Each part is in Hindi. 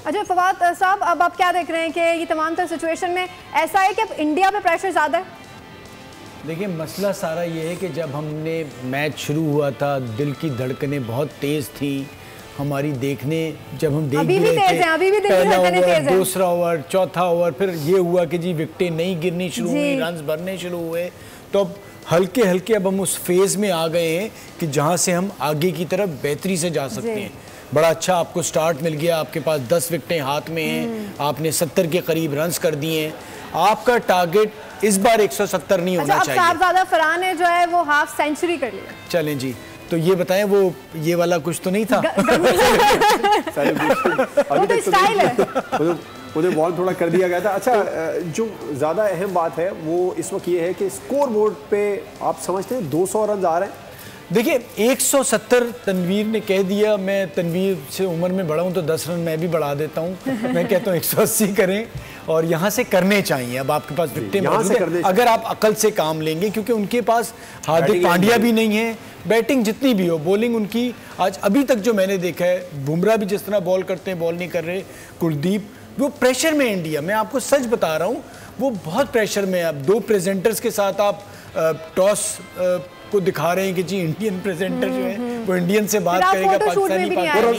अच्छा फवाद साहब, अब आप क्या देख रहे हैं कि ये तमाम तर सिचुएशन में ऐसा है कि अब इंडिया पे प्रेशर ज़्यादा है? देखिए मसला सारा ये है कि जब हमने मैच शुरू हुआ था दिल की धड़कनें बहुत तेज़ थी हमारी देखने, जब हम देख भी रहे थे अभी भी पहला ओवर, दूसरा ओवर, चौथा ओवर, फिर ये हुआ कि जी विकेटें नहीं गिरनी शुरू हुई, रन्स भरने शुरू हुए, तो अब हल्के हल्के अब हम उस फेज़ में आ गए हैं कि जहाँ से हम आगे की तरफ बेहतरी से जा सकते हैं। बड़ा अच्छा आपको स्टार्ट मिल गया, आपके पास 10 विकेटें हाथ में हैं, आपने 70 के करीब रन्स कर दिए हैं। आपका टारगेट इस बार 170 नहीं होना चाहिए। साहबजादा फरहान ने जो है वो हाफ सेंचुरी कर लिया। चलें जी, तो ये बताएं वो ये वाला कुछ तो नहीं था? वो तो स्टाइल है। उन्हें बॉल थोड़ा कर दिया गया था। अच्छा, जो ज़्यादा अहम बात है वो इस वक्त ये है कि स्कोर बोर्ड पे आप समझते हैं 200 रन आ रहे हैं। देखिए 170 तनवीर ने कह दिया, मैं तनवीर से उम्र में बड़ा हूँ तो 10 रन मैं भी बढ़ा देता हूँ। मैं कहता हूँ 180 करें और यहाँ से करने चाहिए। अब आपके पास विकेटें मौजूद है, अगर आप अकल से काम लेंगे, क्योंकि उनके पास हार्दिक पांड्या भी नहीं है, बैटिंग जितनी भी हो, बॉलिंग उनकी आज अभी तक जो मैंने देखा है, बुमराह भी जिस तरह बॉल करते हैं बॉल नहीं कर रहे, कुलदीप, वो प्रेशर में इंडिया, मैं आपको सच बता रहा हूँ वो बहुत प्रेशर में है। अब 2 प्रेजेंटर्स के साथ आप टॉस को दिखा रहे हैं कि जी इंडियन प्रेजेंटर जो है वो इंडियन से बात करेगा, पाकिस्तानी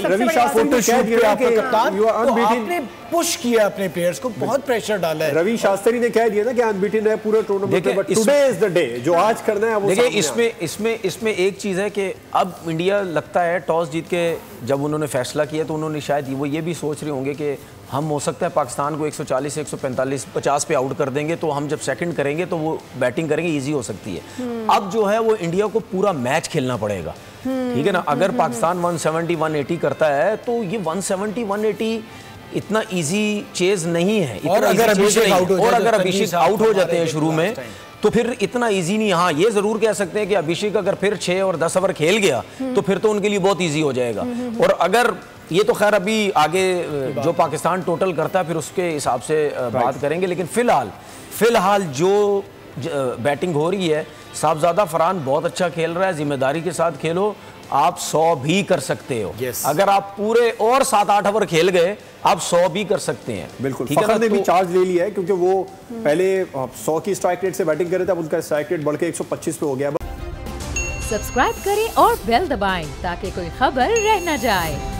रवि शास्त्री पे आपका कप्तान, आपने पुश किया अपने प्लेयर्स को, बहुत प्रेशर डाला है। रवि शास्त्री ने कह दिया था कि अनबीटन है पूरे टूर्नामेंट में, but today is the day, जो आज करना है वो। देखिए इसमें एक चीज है कि अब इंडिया लगता है टॉस जीत के जब उन्होंने फैसला किया तो उन्होंने शायद वो ये भी सोच रहे होंगे कि हम हो सकता है पाकिस्तान को 140 से 145 50 पे आउट कर देंगे, तो हम जब सेकंड करेंगे तो वो बैटिंग करेंगे, इजी हो सकती है। अब जो है वो इंडिया को पूरा मैच खेलना पड़ेगा, ठीक है ना। अगर पाकिस्तान 170 180 करता है तो ये 170 180 इतना इजी चेज नहीं है। और अगर अभिषेक आउट हो जाते हैं शुरू में तो फिर इतना इजी नहीं। हाँ ये जरूर कह सकते हैं कि अभिषेक अगर फिर 6 और 10 ओवर खेल गया तो फिर तो उनके लिए बहुत इजी हो जाएगा। और अगर ये तो खैर अभी आगे जो पाकिस्तान टोटल करता है फिर उसके हिसाब से बात करेंगे, लेकिन फिलहाल जो बैटिंग हो रही है, साहबजादा फरहान बहुत अच्छा खेल रहा है, जिम्मेदारी के साथ खेलो, आप 100 भी कर सकते हो। अगर आप पूरे और 7-8 ओवर खेल गए आप 100 भी कर सकते हैं। बिल्कुल, फखर ने भी चार्ज ले लिया है क्योंकि वो पहले 100 की स्ट्राइक रेट से बैटिंग कर रहे थे, अब उनका स्ट्राइक रेट बढ़ के 125 पे हो गया। सब्सक्राइब करें और बेल दबाएं ताकि कोई खबर रह न जाए।